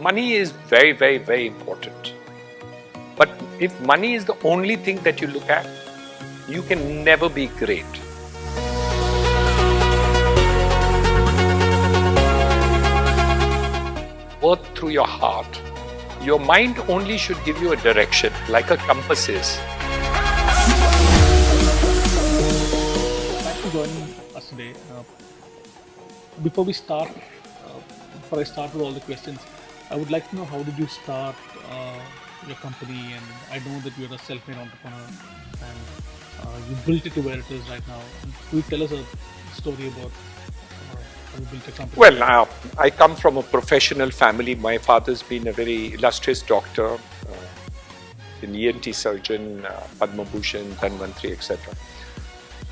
money is very, very, very important. But if money is the only thing that you look at, you can never be great. Work through your heart. Your mind only should give you a direction, like a compass is. Thanks for joining us today. Before we start, before I start with all the questions, I would like to know, how did you start your company? And I know that you're a self-made entrepreneur and you built it to where it is right now. Could you tell us a story about how you built your company? Well, I come from a professional family. My father's been a very illustrious doctor, an ENT surgeon, Padma Bhushan, Dhanvantri, etc.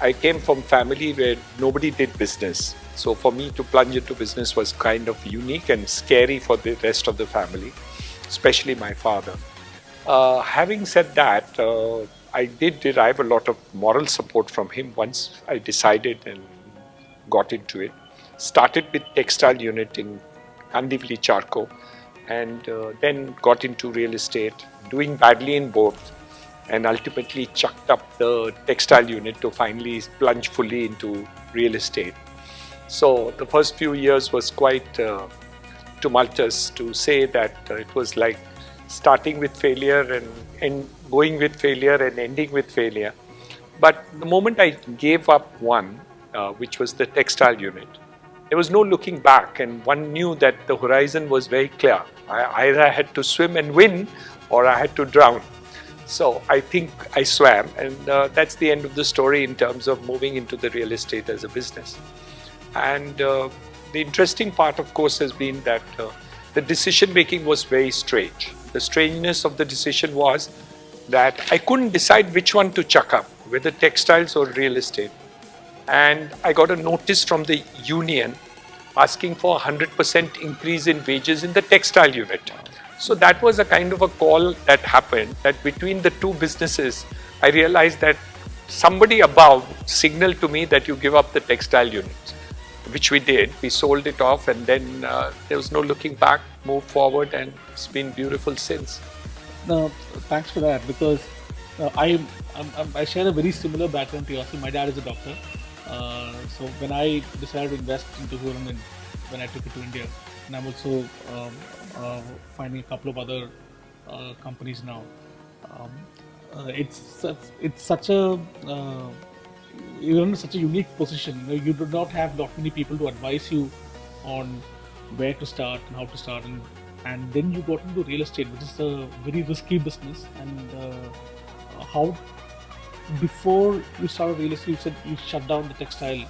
I came from family where nobody did business. So for me to plunge into business was kind of unique and scary for the rest of the family, especially my father. Having said that, I did derive a lot of moral support from him once I decided and got into it. Started with textile unit in Kandivali Charco and then got into real estate, doing badly in both, and ultimately chucked up the textile unit to finally plunge fully into real estate. So the first few years was quite tumultuous, to say that it was like starting with failure and going with failure and ending with failure. But the moment I gave up one, which was the textile unit, there was no looking back, and one knew that the horizon was very clear. I either had to swim and win or I had to drown. So I think I swam, and that's the end of the story in terms of moving into the real estate as a business. And the interesting part, of course, has been that the decision making was very strange. The strangeness of the decision was that I couldn't decide which one to chuck up, whether textiles or real estate. And I got a notice from the union asking for 100% increase in wages in the textile unit. So that was a kind of a call that happened, that between the two businesses, I realized that somebody above signaled to me that you give up the textile units, which we did. We sold it off, and then there was no looking back, moved forward, and it's been beautiful since. No, thanks for that, because I share a very similar background to yours. My dad is a doctor. So when I decided to invest into Hurun, and when I took it to India, and I'm also finding a couple of other companies now. It's such a you're in such a unique position. You do not have that many people to advise you on where to start and how to start, and then you got into real estate, which is a very risky business. And how, before you started real estate, you said you shut down the textile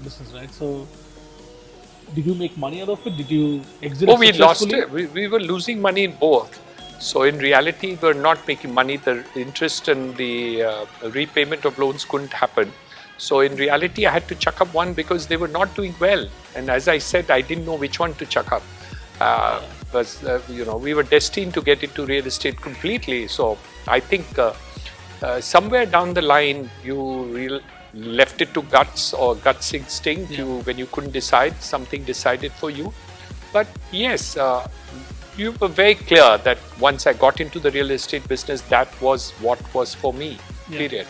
business, right? So did you make money out of it? Did you exit? Oh, we lost it. We were losing money in both. So in reality, we were not making money. The interest and the repayment of loans couldn't happen. So in reality, I had to chuck up one because they were not doing well. And as I said, I didn't know which one to chuck up. Because we were destined to get into real estate completely. So I think somewhere down the line, you left it to guts or guts instinct. Yeah. When you couldn't decide, something decided for you. But yes, you were very clear that once I got into the real estate business, that was what was for me, period.